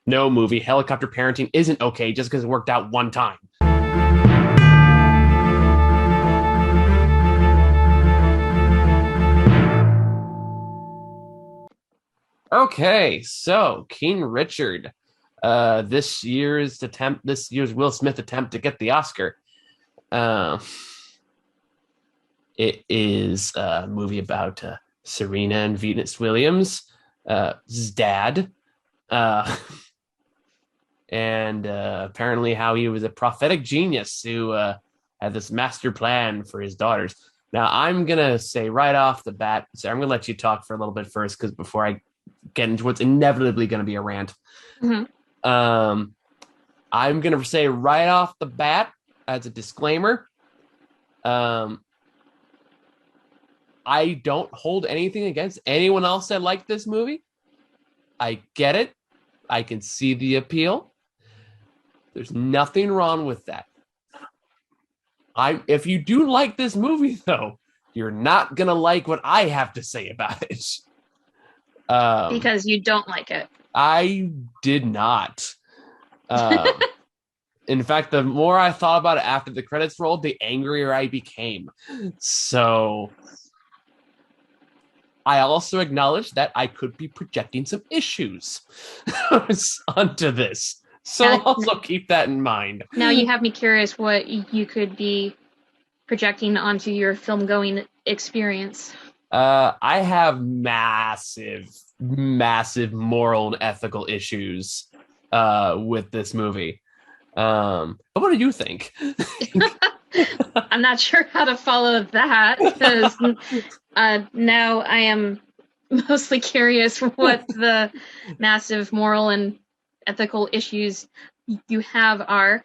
No movie, helicopter parenting isn't okay just because it worked out one time. Okay, so King Richard, this year's Will Smith attempt to get the Oscar. Uh, it is a movie about Serena and Venus Williams, his dad, uh, and apparently how he was a prophetic genius who had this master plan for his daughters. Now, I'm gonna say right off the bat, so I'm gonna let you talk for a little bit first, because before I get into what's inevitably gonna be a rant, Mhm. um, I'm gonna say right off the bat as a disclaimer, um, I don't hold anything against anyone else that liked this movie. I get it. I can see the appeal. There's nothing wrong with that. If you do like this movie though, you're not gonna like what I have to say about it. Um, Because you don't like it. I did not. Um, in fact, the more I thought about it after the credits rolled, the angrier I became. So I also acknowledge that I could be projecting some issues onto this. So Now, also keep that in mind. now you have me curious what you could be projecting onto your film going experience. I have massive, massive moral and ethical issues with this movie. But what do you think? I'm not sure how to follow that because now I am mostly curious what the massive moral and ethical issues you have are.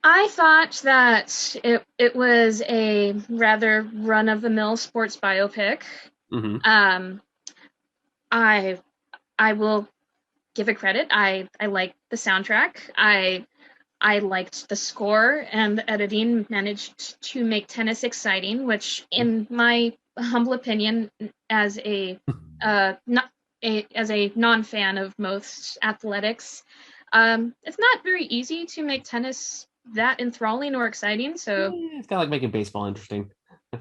I thought that it was a rather run of the mill sports biopic. Mm-hmm. Um, I I will give it credit. I liked the soundtrack. I liked the score, and the editing managed to make tennis exciting, which, in my humble opinion, as a not as a non-fan of most athletics, it's not very easy to make tennis that enthralling or exciting. So It's kind of like making baseball interesting.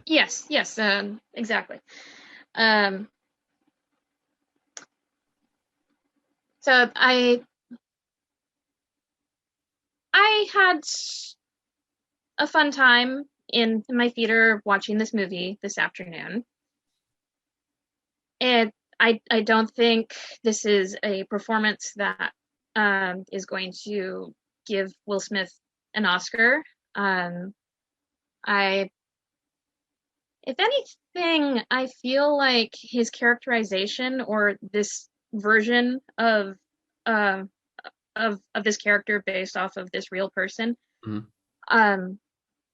yes, exactly. Um, so I had a fun time in my theater watching this movie this afternoon. And I don't think this is a performance that is going to give Will Smith an Oscar. Um, I, if anything, I feel like his characterization, or this version uh, of this character based off of this real person, Mhm. um,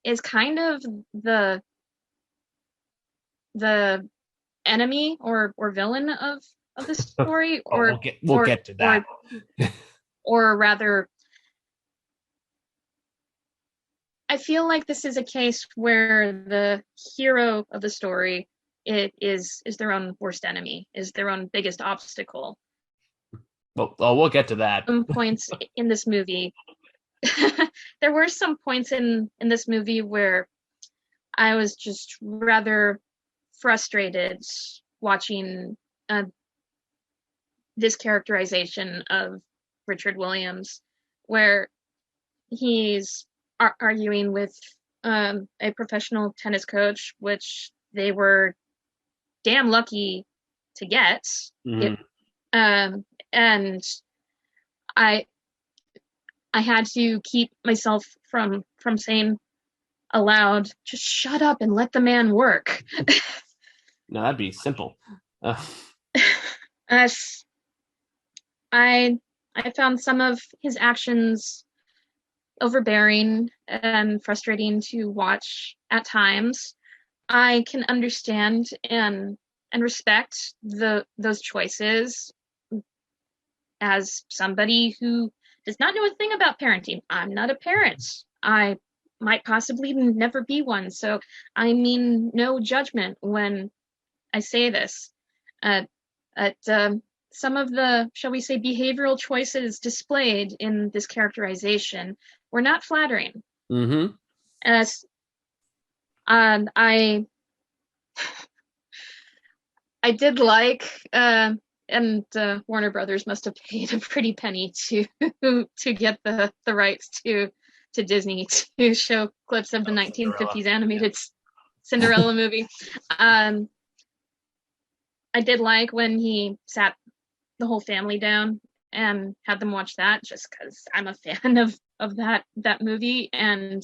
is kind of the the enemy or villain of the story, Oh, we'll or get to that. or or rather, I feel like this is a case where the hero of the story is their own worst enemy, is their own biggest obstacle. Well, oh, we'll get to that. Some points in this movie, there were some points in this movie where I was just rather frustrated watching this characterization of Richard Williams, where he's arguing with a professional tennis coach, which they were damn lucky to get. It Mhm. and I I had to keep myself from saying aloud, just shut up and let the man work. No, that'd be simple. uh, I I found some of his actions overbearing and frustrating to watch at times. I can understand and respect those choices as somebody who does not know a thing about parenting. I'm not a parent. I might possibly never be one, so I mean no judgment when I say this. Uh, but some of the, shall we say, behavioral choices displayed in this characterization were not flattering. Mm-hmm. As I did like, and Warner Brothers must have paid a pretty penny to get the rights to Disney to show clips of the 1950s animated Cinderella movie. I did like when he sat the whole family down and had them watch that, just because I'm a fan of that movie, and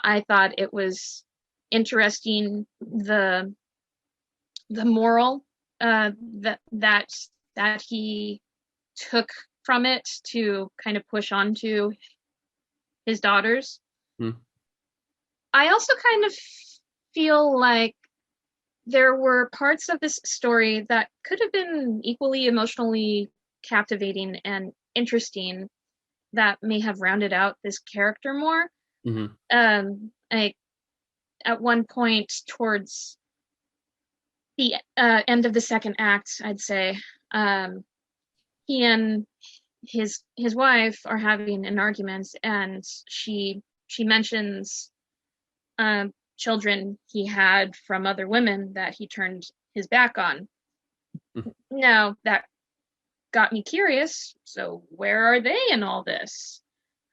I thought it was interesting the moral that he took from it to kind of push on to his daughters. I also kind of feel like there were parts of this story that could have been equally emotionally captivating and interesting that may have rounded out this character more. Like at one point towards the end of the second act, I'd say, he and his wife are having an argument, and she mentions children he had from other women that he turned his back on. Now that got me curious. So where are they in all this?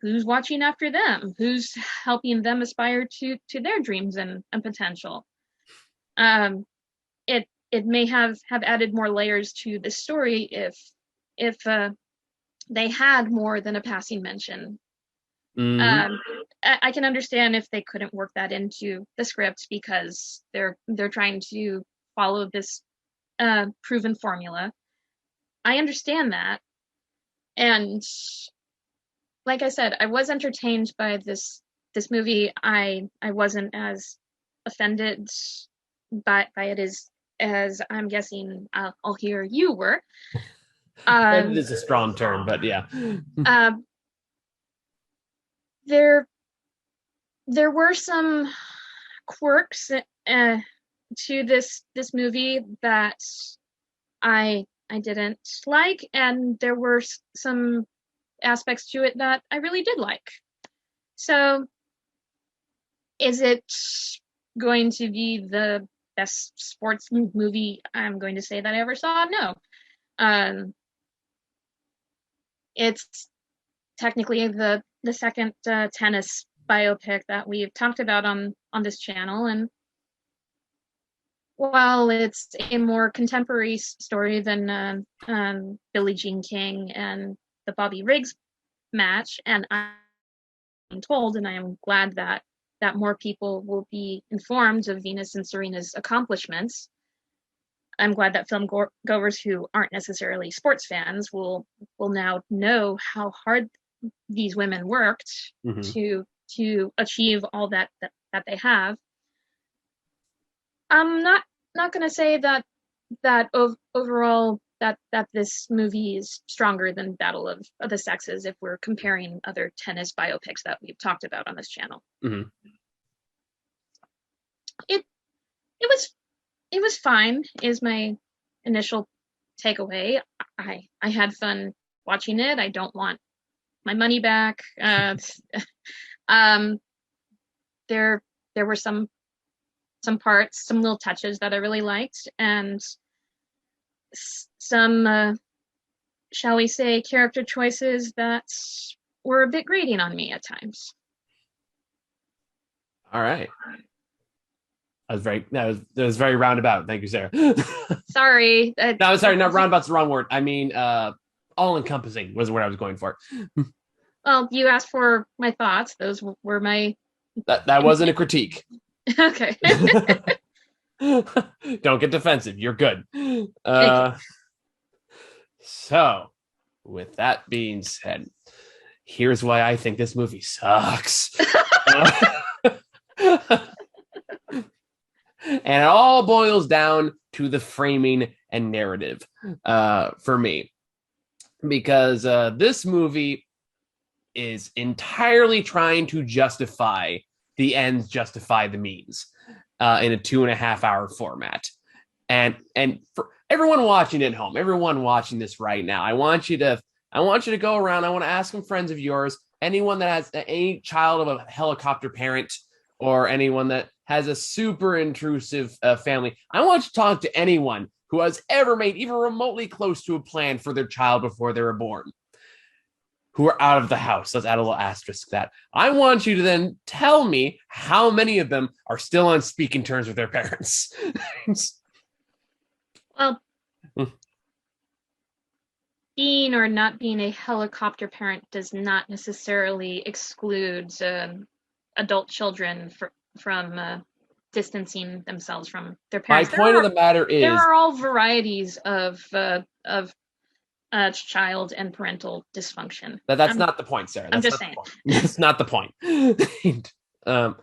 Who's watching after them? Who's helping them aspire to their dreams and potential? It may have added more layers to the story if they had more than a passing mention. I can understand if they couldn't work that into the script because they're trying to follow this proven formula. I understand that, and like I said, I was entertained by this movie. I wasn't as offended by it as I'm guessing I'll hear you were. It is a strong term, but yeah. There were some quirks to this movie that I didn't like, and there were some aspects to it that I really did like. So, is it going to be the best sports movie I'm going to say that I ever saw? No. It's technically the second tennis biopic that we've talked about on this channel, and while it's a more contemporary story than Billie Jean King and the Bobby Riggs match, and I'm told, and I am glad that more people will be informed of Venus and Serena's accomplishments. I'm glad that film goers who aren't necessarily sports fans will now know how hard these women worked to achieve all that they have. I'm not going to say that overall that this movie is stronger than Battle of the Sexes if we're comparing other tennis biopics that we've talked about on this channel. It was fine is my initial takeaway. I had fun watching it. I don't want my money back. There were some parts, some little touches that I really liked, and some shall we say character choices that were a bit grating on me at times. All right. That was very roundabout. Thank you, Sarah. Sorry. No, sorry, not roundabout's the wrong word. I mean, all encompassing was the word I was going for. Well, you asked for my thoughts. Those were my. That wasn't a critique. Okay. Don't get defensive. You're good. So, with that being said, here's why I think this movie sucks. And it all boils down to the framing and narrative for me. Because this movie is entirely trying to justify the ends justify the means in a 2.5 hour format. And everyone watching at home, everyone watching this right now, I want you to go around. I want to ask some friends of yours, anyone that has any child of a helicopter parent or anyone that has a super intrusive family. I want you to talk to anyone who has ever made even remotely close to a plan for their child before they were born, who are out of the house. Let's add a little asterisk to that. I want you to then tell me how many of them are still on speaking terms with their parents. Well, being or not being a helicopter parent does not necessarily exclude adult children from distancing themselves from their My parents. point of the matter There is are all varieties of child and parental dysfunction. that's not the point, Sarah. I'm That's just not saying. the point. That's not the point.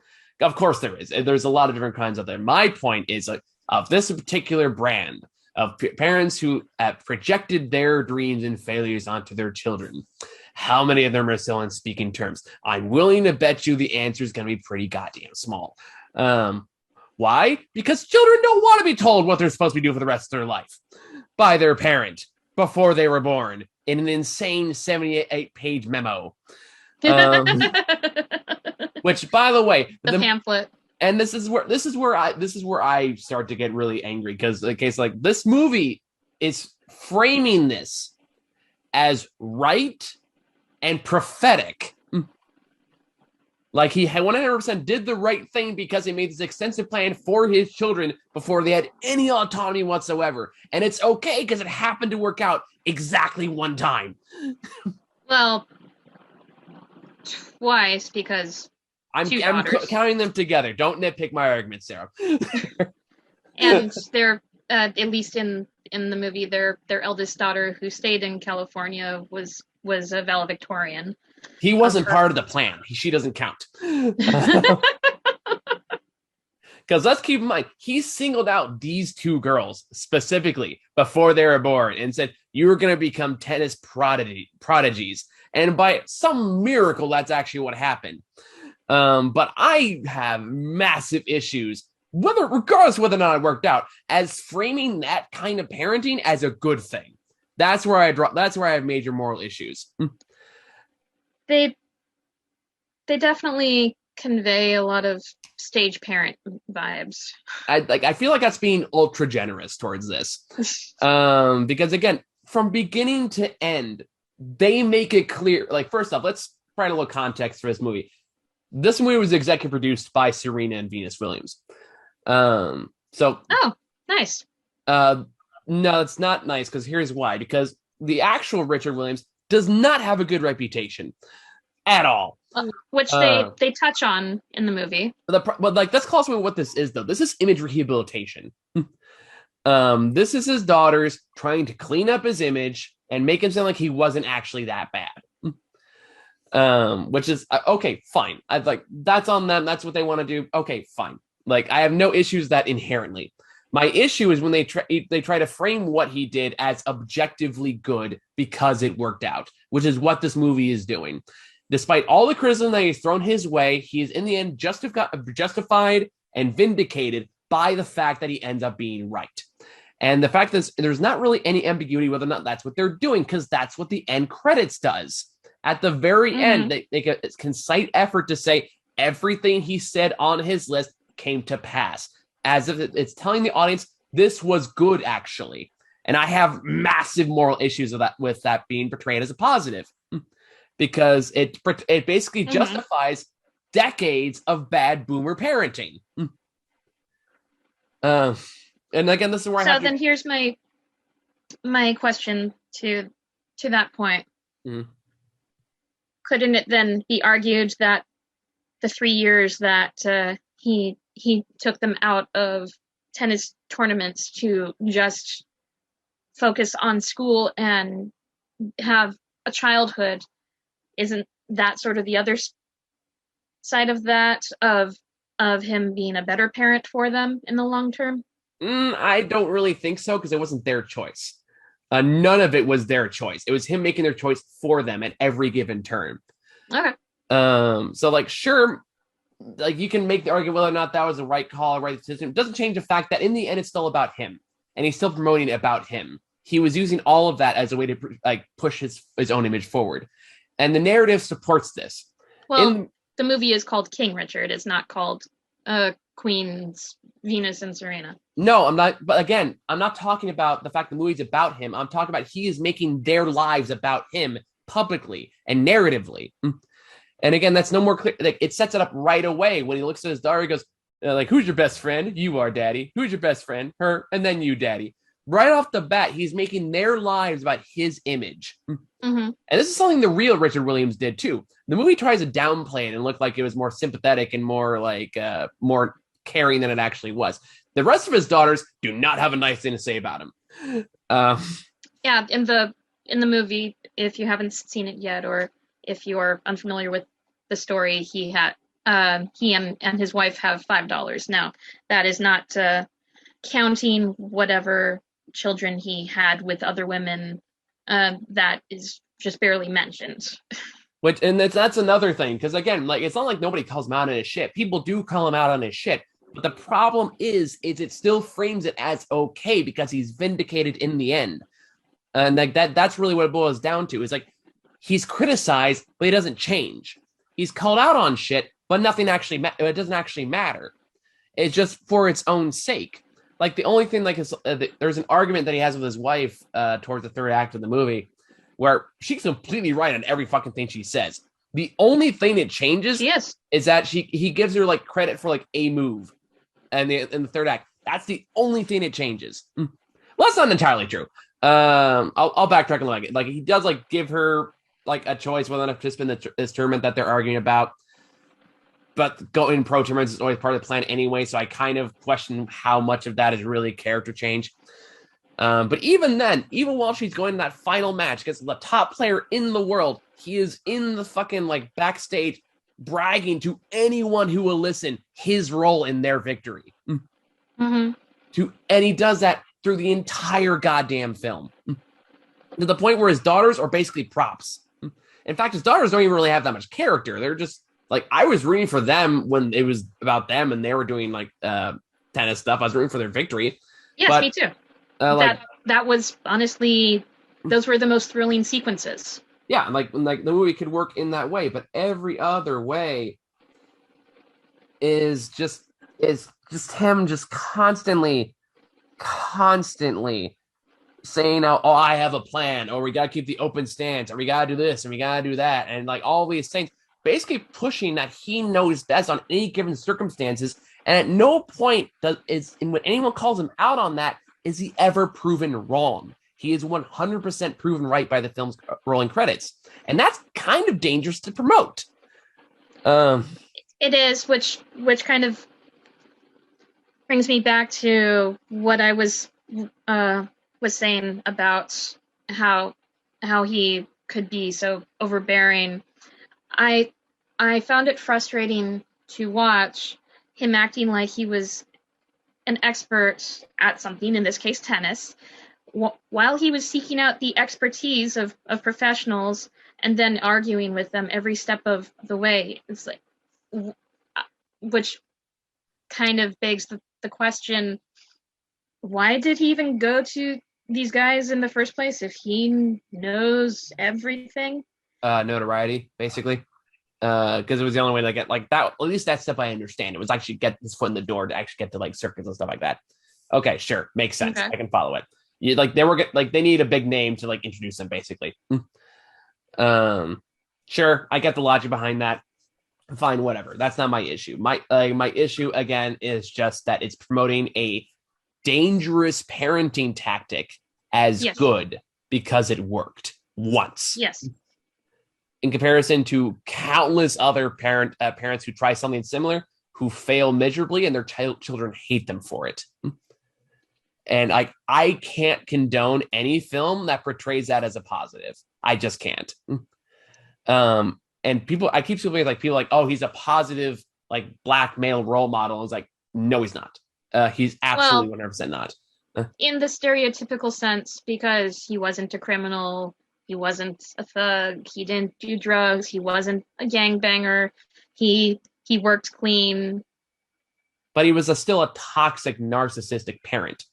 Of course there is. There's a lot of different kinds out there. My point is like of this particular brand of parents who have projected their dreams and failures onto their children. How many of them are still in speaking terms? I'm willing to bet you the answer is going to be pretty goddamn small. Why? Because children don't want to be told what they're supposed to be doing for the rest of their life by their parent before they were born in an insane 78-page memo. Which, by the way, the pamphlet. And this is where I start to get really angry because the case like this movie is framing this as right and prophetic. Like he 100% did the right thing because he made this extensive plan for his children before they had any autonomy whatsoever. And it's okay because it happened to work out exactly one time. Well, twice because I'm counting them together. Don't nitpick my argument, Sarah. And they're at least in the movie, their eldest daughter, who stayed in California, was a valedictorian. He wasn't part of the plan. She doesn't count. Because let's keep in mind, he singled out these two girls specifically before they were born and said, you were going to become tennis prodigies. And by some miracle, that's actually what happened. But I have massive issues, regardless of whether or not it worked out, as framing that kind of parenting as a good thing. That's where I have major moral issues. They definitely convey a lot of stage parent vibes. I feel like that's being ultra generous towards this. Because again, from beginning to end, they make it clear. Like, first off, let's provide a little context for this movie. This movie was executive produced by Serena and Venus Williams. Oh, nice. No, it's not nice because here's why. Because the actual Richard Williams does not have a good reputation at all. Which they touch on in the movie. But let's call something what this is, though. This is image rehabilitation. This is his daughters trying to clean up his image and make him sound like he wasn't actually that bad. Which is okay, fine. That's on them. That's what they want to do. Okay, fine. Like, I have no issues with that inherently. My issue is when they try to frame what he did as objectively good because it worked out, which is what this movie is doing. Despite all the criticism that he's thrown his way, he is in the end justified and vindicated by the fact that he ends up being right. And the fact that there's not really any ambiguity whether or not that's what they're doing, because that's what the end credits does. At the very end, they make a concise effort to say everything he said on his list came to pass, as if it's telling the audience this was good, actually. And I have massive moral issues with that being portrayed as a positive, because it basically justifies decades of bad boomer parenting. And again, this is where then here's my question to that point. Couldn't it then be argued that the 3 years that he took them out of tennis tournaments to just focus on school and have a childhood, isn't that sort of the other side of that, of him being a better parent for them in the long term? I don't really think so, because it wasn't their choice. None of it was their choice. It was him making their choice for them at every given turn. Okay. So, like, sure, like, you can make the argument whether or not that was the right call, right decision. It doesn't change the fact that in the end, it's still about him. and he's still promoting it about him. He was using all of that as a way to like push his own image forward, and the narrative supports this. Well, the movie is called King Richard. It's not called Queens Venus and Serena. No, I'm not. But again, I'm not talking about the fact the movie's about him. I'm talking about he is making their lives about him publicly and narratively. And again, that's no more clear. Like, it sets it up right away when he looks at his daughter. He goes, like, who's your best friend? You are, Daddy. Who's your best friend? Her, and then you, Daddy. Right off the bat, he's making their lives about his image. Mm-hmm. And this is something the real Richard Williams did too. The movie tries to downplay it and look like it was more sympathetic and more like more caring than it actually was. The rest of his daughters do not have a nice thing to say about him. Yeah, in the movie, if you haven't seen it yet, or if you're unfamiliar with the story, he and his wife have $5. Now, that is not counting whatever children he had with other women. That is just barely mentioned. And that's another thing, because again, like, it's not like nobody calls him out on his shit. People do call him out on his shit. But the problem is it still frames it as okay because he's vindicated in the end. And like that's really what it boils down to. Is like he's criticized, but he doesn't change. He's called out on shit, but nothing actually it doesn't actually matter. It's just for its own sake. Like the only thing, like there's an argument that he has with his wife towards the third act of the movie, where she's completely right on every fucking thing she says. The only thing that changes is that he gives her like credit for like a move, and in the third act, that's the only thing that changes. Well, that's not entirely true. I'll backtrack and like he does like give her like a choice whether or not to participate in this tournament that they're arguing about. But going pro tournaments is always part of the plan anyway, so I kind of question how much of that is really character change. But even then, even while she's going to that final match against the top player in the world, he is in the fucking like backstage bragging to anyone who will listen his role in their victory. Mm-hmm. And he does that through the entire goddamn film. To the point where his daughters are basically props. In fact, his daughters don't even really have that much character. They're just like, I was rooting for them when it was about them and they were doing like tennis stuff. I was rooting for their victory. Yes, but, me too. That was honestly, those were the most thrilling sequences. Yeah, like the movie could work in that way, but every other way is just him just constantly saying, oh, I have a plan, or we gotta keep the open stance, or we gotta do this and we gotta do that, and like all these things, basically pushing that he knows best on any given circumstances, and at no point when anyone calls him out on that is he ever proven wrong. He is 100% proven right by the film's rolling credits, and that's kind of dangerous to promote. It is, which kind of brings me back to what I was saying about how he could be so overbearing. I found it frustrating to watch him acting like he was an expert at something, in this case tennis, while he was seeking out the expertise of professionals and then arguing with them every step of the way. It's like, which kind of begs the question, why did he even go to these guys in the first place if he knows everything? Notoriety, basically. Because it was the only way to get like that. At least that step I understand. It was actually get his foot in the door to actually get to like circuits and stuff like that. Okay, sure, makes sense. Okay. I can follow it. They need a big name to like introduce them, basically. Sure, I get the logic behind that. Fine, whatever. That's not my issue. My issue again is just that it's promoting a dangerous parenting tactic as good because it worked once. Yes. In comparison to countless other parents who try something similar, who fail miserably, and their children hate them for it. And I can't condone any film that portrays that as a positive. I just can't. And I keep seeing like people like, oh, he's a positive like black male role model. It's like, no, he's not. He's absolutely 100% not. In the stereotypical sense, because he wasn't a criminal. He wasn't a thug. He didn't do drugs. He wasn't a gangbanger. He worked clean. But he was still a toxic, narcissistic parent.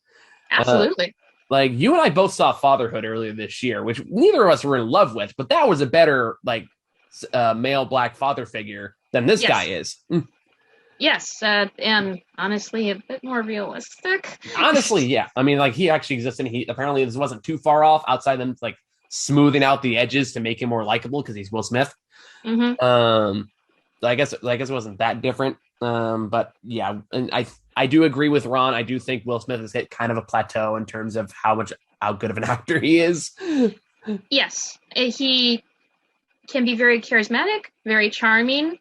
Uh, Absolutely. like you and I both saw Fatherhood earlier this year, which neither of us were in love with, but that was a better like male black father figure than this guy Yes. is. Yes. And honestly, a bit more realistic. Honestly, yeah. I mean, like he actually exists, and he apparently this wasn't too far off outside them like smoothing out the edges to make him more likable because he's Will Smith. Hmm. Um, I guess it wasn't that different. But yeah, and I do agree with Ron. I do think Will Smith has hit kind of a plateau in terms of how good of an actor he is. Yes. He can be very charismatic, very charming.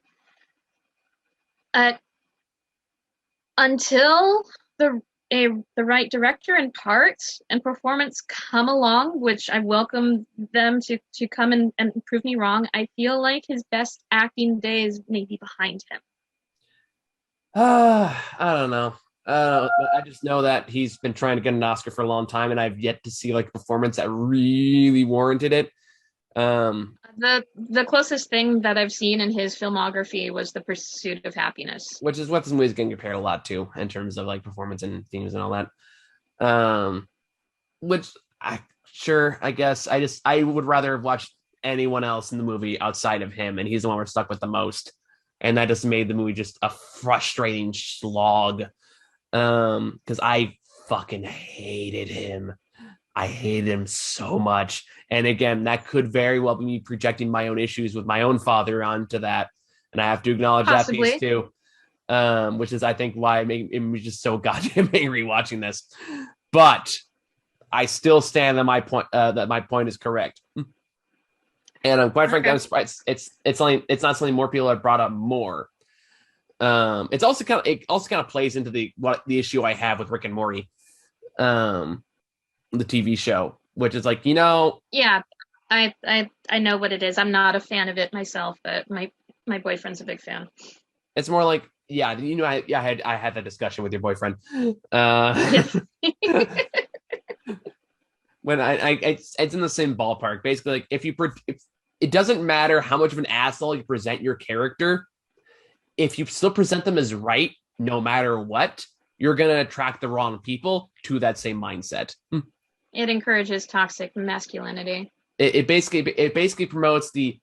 Uh, until the the right director and parts and performance come along, which I welcome them to come and prove me wrong. I feel like his best acting days may be behind him. I don't know. I just know that he's been trying to get an Oscar for a long time, and I've yet to see like a performance that really warranted it. Um, The closest thing that I've seen in his filmography was The Pursuit of Happiness. which is what this movie's getting compared a lot to in terms of like performance and themes and all that. Um, which I guess I would rather have watched anyone else in the movie outside of him, and he's the one we're stuck with the most, and that just made the movie just a frustrating slog. Because I fucking hated him. I hated him so much, and again, that could very well be me projecting my own issues with my own father onto that, and I have to acknowledge that piece Possibly. too. Which is I think why it made me just so goddamn angry watching this. But I still stand on my point that my point is correct. And quite frankly, Okay. I'm surprised it's not something more people have brought up more. It also kind of plays into the issue I have with Rick and Morty, um, the TV show, which is like Yeah, I know what it is. I'm not a fan of it myself, but my boyfriend's a big fan. it's more like yeah, I had that discussion with your boyfriend. Uh, Yes. when it's in the same ballpark. Basically, like if it doesn't matter how much of an asshole you present your character, if you still present them as right, no matter what, you're gonna attract the wrong people to that same mindset. It encourages toxic masculinity. It basically promotes the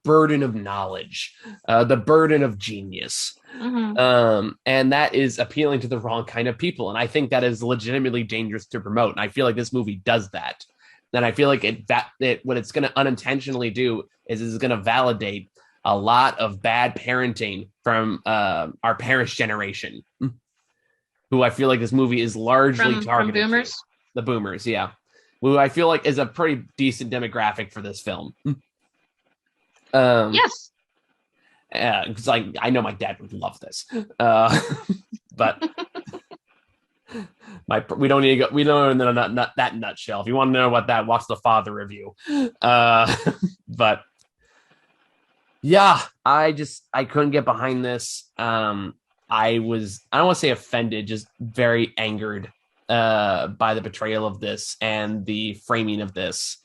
burden of knowledge, the burden of genius. Hmm. And that is appealing to the wrong kind of people. And I think that is legitimately dangerous to promote. And I feel like this movie does that. And I feel like what it's going to unintentionally do is it's going to validate a lot of bad parenting from our parents' generation, who I feel like this movie is largely From targeted to. boomers. The boomers, yeah. Who I feel like is a pretty decent demographic for this film. Yes. Because I know my dad would love this, but we don't need to go. We don't know that nutshell. If you want to know what that, watch the Father review. But yeah, I couldn't get behind this. I don't want to say offended, just very angered by the betrayal of this and the framing of this.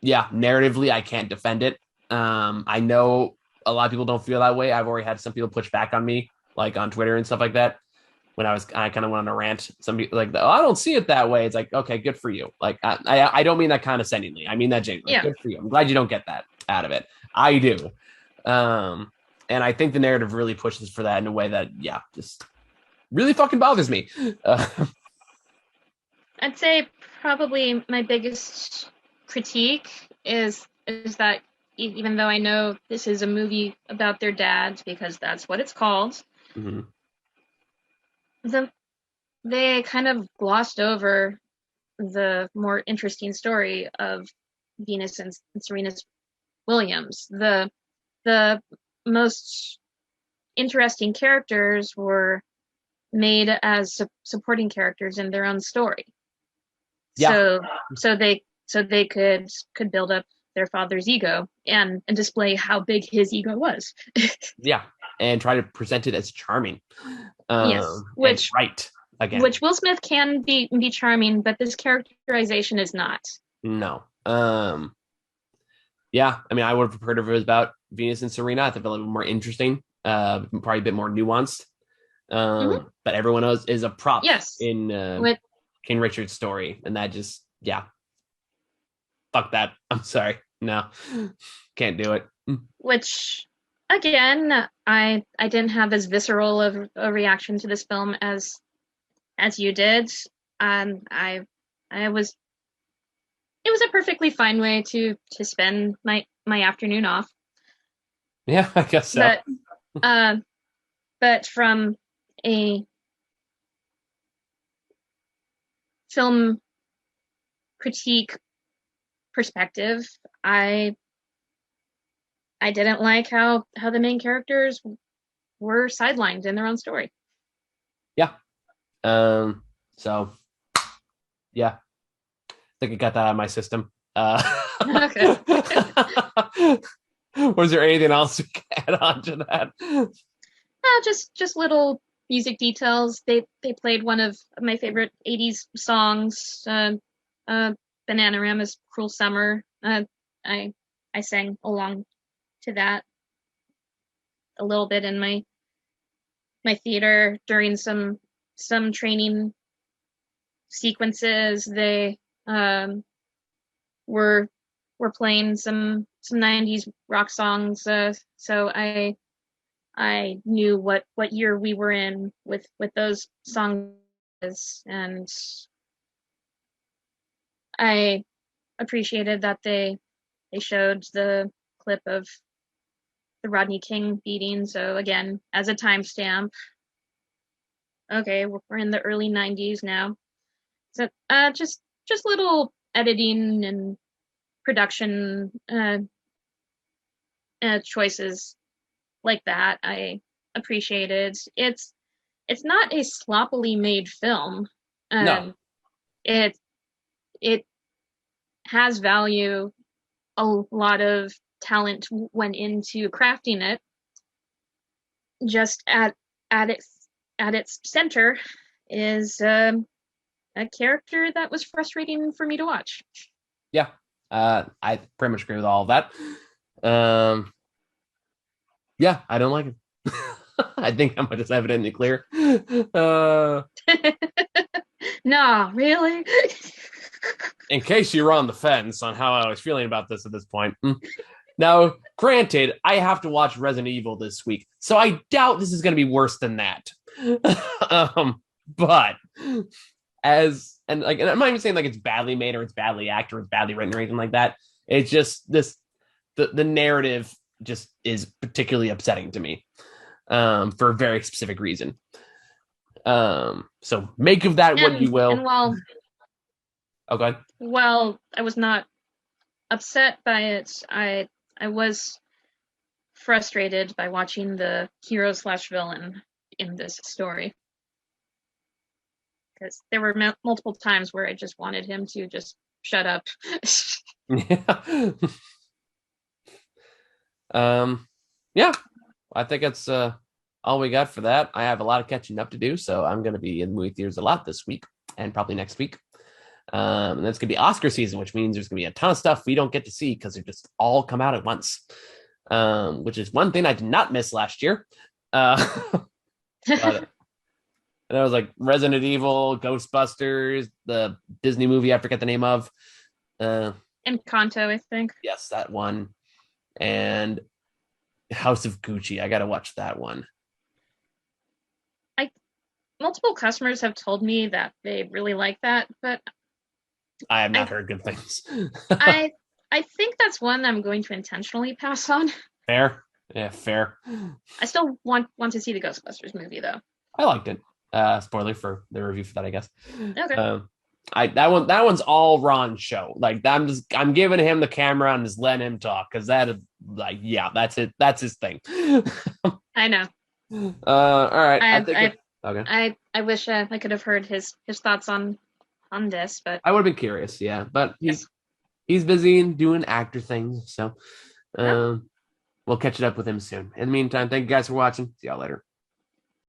Yeah, narratively, I can't defend it. I know a lot of people don't feel that way. I've already had some people push back on me, like on Twitter and stuff like that. When I kind of went on a rant. Some people like, oh, I don't see it that way. It's like, okay, good for you. Like, I don't mean that condescendingly. I mean that genuinely. Yeah. Good for you. I'm glad you don't get that out of it. I do. And I think the narrative really pushes for that in a way that, yeah, just really fucking bothers me. I'd say probably my biggest critique is that even though I know this is a movie about their dads because that's what it's called, Mhm. they kind of glossed over the more interesting story of Venus and Serena Williams. The most interesting characters were made as supporting characters in their own story. Yeah. So they could build up their father's ego and display how big his ego was. Yeah. And try to present it as charming. Yes, And right again. which Will Smith can be charming, but this characterization is not. No. Yeah, I mean, I would have preferred if it was about Venus and Serena. I think a little bit more interesting, probably a bit more nuanced. Mhm. But everyone else is a prop Yes, in with King Richard's story, and that just yeah, fuck that. I'm sorry, no, can't do it. which again, I didn't have as visceral of a reaction to this film as you did. I was it was a perfectly fine way to spend my afternoon off. Yeah, I guess so. But uh, but from a film critique perspective, I I didn't like how the main characters were sidelined in their own story. Yeah. So yeah, I think I got that out of my system. Okay. Was there anything else we can add on to that? Just little music details. They played one of my favorite '80s songs, Bananarama's "Cruel Summer." I I sang along to that a little bit in my theater during some training sequences. They um, were were playing some '90s rock songs, so I knew what year we were in with those songs, and I appreciated that they showed the clip of the Rodney King beating. So again, as a timestamp, okay, we're in the early '90s now. So just little editing and production choices like that I appreciated. It's not a sloppily made film. No. Um, it it has value. A lot of talent went into crafting it. Just at its center is a character that was frustrating for me to watch. Yeah. I pretty much agree with all of that. Um, yeah, I don't like him. I think I'm just evidently clear. No, really? In case you were on the fence on how I was feeling about this at this point. Now, granted, I have to watch Resident Evil this week, so I doubt this is going to be worse than that. But and I'm not even saying like it's badly made or it's badly acted or it's badly written or anything like that. It's just the narrative just is particularly upsetting to me for a very specific reason. So make of that what you will. And while Okay. while I was not upset by it, I was frustrated by watching the hero slash villain in this story, because there were multiple times where I just wanted him to just shut up. Yeah. Yeah, I think that's all we got for that. I have a lot of catching up to do, so I'm going to be in movie theaters a lot this week and probably next week. And it's going to be Oscar season, which means there's going to be a ton of stuff we don't get to see because they just all come out at once, which is one thing I did not miss last year. But, and that was like Resident Evil, Ghostbusters, the Disney movie I forget the name of. Encanto, I think. Yes, that one. And House of Gucci. I got to watch that one. Multiple customers have told me that they really like that, but I have not heard good things. I think that's one I'm going to intentionally pass on. Fair. Yeah, fair. I still want to see the Ghostbusters movie though. I liked it. Spoiler for the review for that, I guess. Okay. That one's all Ron's show. Like I'm giving him the camera and just letting him talk because that is like that's it. That's his thing. I know. All right. Okay. I wish I could have heard his thoughts on this, but I would have been curious. Yeah, but he's busy and doing actor things, so we'll catch it up with him soon. In the meantime, thank you guys for watching. See y'all later.